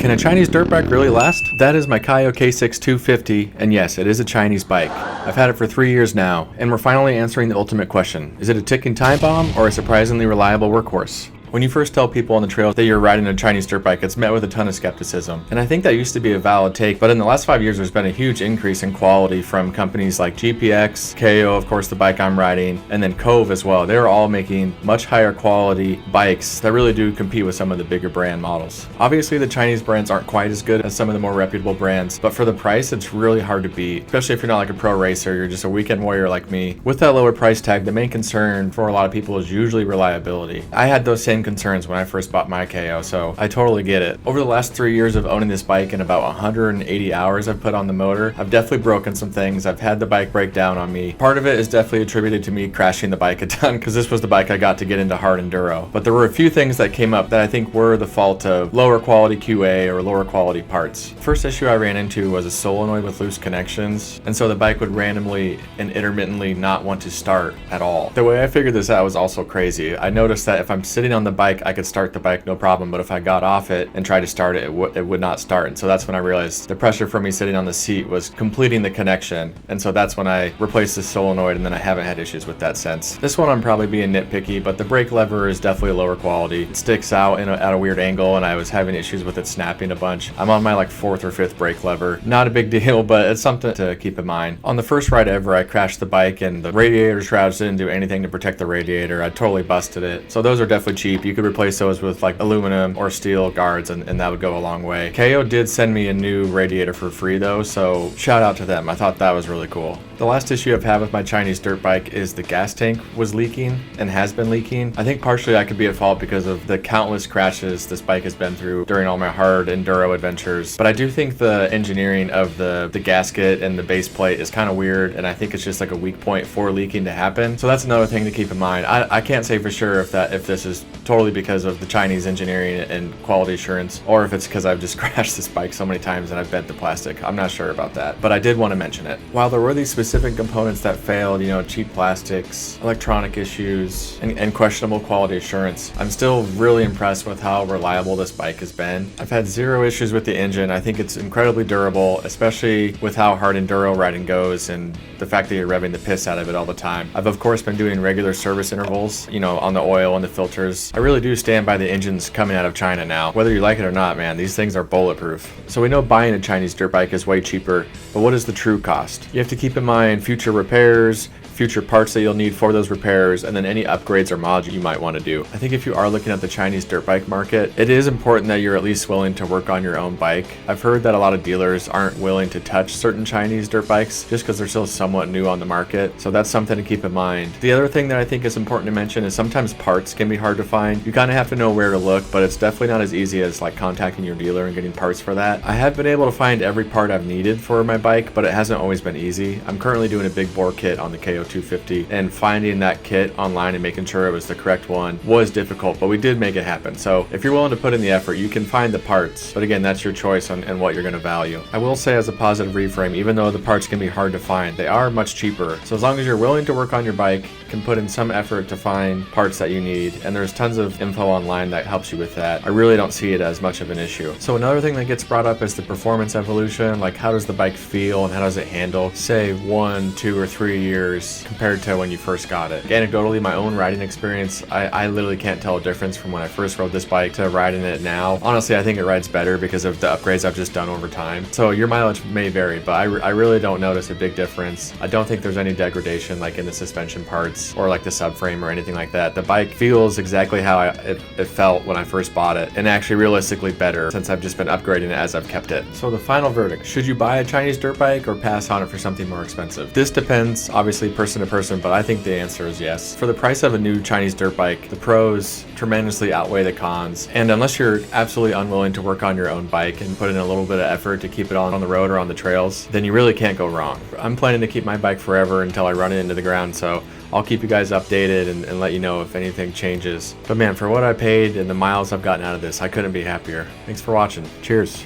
Can a Chinese dirt bike really last? That is my Kaio K6 250, and yes, it is a Chinese bike. I've had it for 3 years now, and we're finally answering the ultimate question. Is it a ticking time bomb or a surprisingly reliable workhorse? When you first tell people on the trail that you're riding a Chinese dirt bike, it's met with a ton of skepticism. And I think that used to be a valid take, but in the last 5 years, there's been a huge increase in quality from companies like GPX, KO, of course, the bike I'm riding, and then Cove as well. They're all making much higher quality bikes that really do compete with some of the bigger brand models. Obviously, the Chinese brands aren't quite as good as some of the more reputable brands, but for the price, it's really hard to beat, especially if you're not like a pro racer, you're just a weekend warrior like me. With that lower price tag, the main concern for a lot of people is usually reliability. I had those same concerns when I first bought my KO, so I totally get it. Over the last 3 years of owning this bike and about 180 hours I've put on the motor, I've definitely broken some things. I've had the bike break down on me. Part of it is definitely attributed to me crashing the bike a ton because this was the bike I got to get into hard enduro. But there were a few things that came up that I think were the fault of lower quality QA or lower quality parts. First issue I ran into was a solenoid with loose connections, and so the bike would randomly and intermittently not want to start at all. The way I figured this out was also crazy. I noticed that if I'm sitting on the bike, I could start the bike no problem, but if I got off it and tried to start it, it would not start. And so that's when I realized the pressure from me sitting on the seat was completing the connection. And so that's when I replaced the solenoid, and then I haven't had issues with that since. This one I'm probably being nitpicky, but the brake lever is definitely lower quality. It sticks out at a weird angle, and I was having issues with it snapping a bunch. I'm on my like 4th or 5th brake lever. Not a big deal, but it's something to keep in mind. On the first ride ever, I crashed the bike and the radiator shrouds didn't do anything to protect the radiator. I totally busted it. So those are definitely cheap. You could replace those with like aluminum or steel guards, and that would go a long way. KO did send me a new radiator for free though, so shout out to them. I thought that was really cool. The last issue I've had with my Chinese dirt bike is the gas tank was leaking and has been leaking. I think partially I could be at fault because of the countless crashes this bike has been through during all my hard enduro adventures, but I do think the engineering of the gasket and the base plate is kind of weird, and I think it's just like a weak point for leaking to happen. So that's another thing to keep in mind. I can't say for sure if this is totally because of the Chinese engineering and quality assurance, or if it's because I've just crashed this bike so many times and I've bent the plastic. I'm not sure about that, but I did want to mention it. While there were these specific components that failed, cheap plastics, electronic issues, and questionable quality assurance, I'm still really impressed with how reliable this bike has been. I've had zero issues with the engine. I think it's incredibly durable, especially with how hard enduro riding goes and the fact that you're revving the piss out of it all the time. I've of course been doing regular service intervals, on the oil and the filters. I really do stand by the engines coming out of China now. Whether you like it or not, man, these things are bulletproof. So we know buying a Chinese dirt bike is way cheaper, but what is the true cost? You have to keep in mind future repairs, future parts that you'll need for those repairs, and then any upgrades or mods you might want to do. I think if you are looking at the Chinese dirt bike market, it is important that you're at least willing to work on your own bike. I've heard that a lot of dealers aren't willing to touch certain Chinese dirt bikes just because they're still somewhat new on the market, so that's something to keep in mind. The other thing that I think is important to mention is sometimes parts can be hard to find. You kind of have to know where to look, but it's definitely not as easy as like contacting your dealer and getting parts for that. I have been able to find every part I've needed for my bike, but it hasn't always been easy. I'm currently doing a big bore kit on the KO 250, and finding that kit online and making sure it was the correct one was difficult, but we did make it happen. So if you're willing to put in the effort, you can find the parts, but again, that's your choice on what you're going to value. I will say as a positive reframe, even though the parts can be hard to find, they are much cheaper. So as long as you're willing to work on your bike, can put in some effort to find parts that you need, and there's tons of info online that helps you with that, I really don't see it as much of an issue. So another thing that gets brought up is the performance evolution, like how does the bike feel and how does it handle, say 1, 2, or 3 years compared to when you first got it. Anecdotally, my own riding experience, I literally can't tell a difference from when I first rode this bike to riding it now. Honestly, I think it rides better because of the upgrades I've just done over time. So your mileage may vary, but I really don't notice a big difference. I don't think there's any degradation like in the suspension parts or like the subframe or anything like that. The bike feels exactly how it felt when I first bought it, and actually realistically better since I've just been upgrading it as I've kept it. So the final verdict, should you buy a Chinese dirt bike or pass on it for something more expensive? This depends obviously person to person, but I think the answer is yes. For the price of a new Chinese dirt bike, the pros tremendously outweigh the cons, and unless you're absolutely unwilling to work on your own bike and put in a little bit of effort to keep it on the road or on the trails, then you really can't go wrong. I'm planning to keep my bike forever until I run it into the ground, so I'll keep you guys updated and let you know if anything changes. But man, for what I paid and the miles I've gotten out of this, I couldn't be happier. Thanks for watching. Cheers.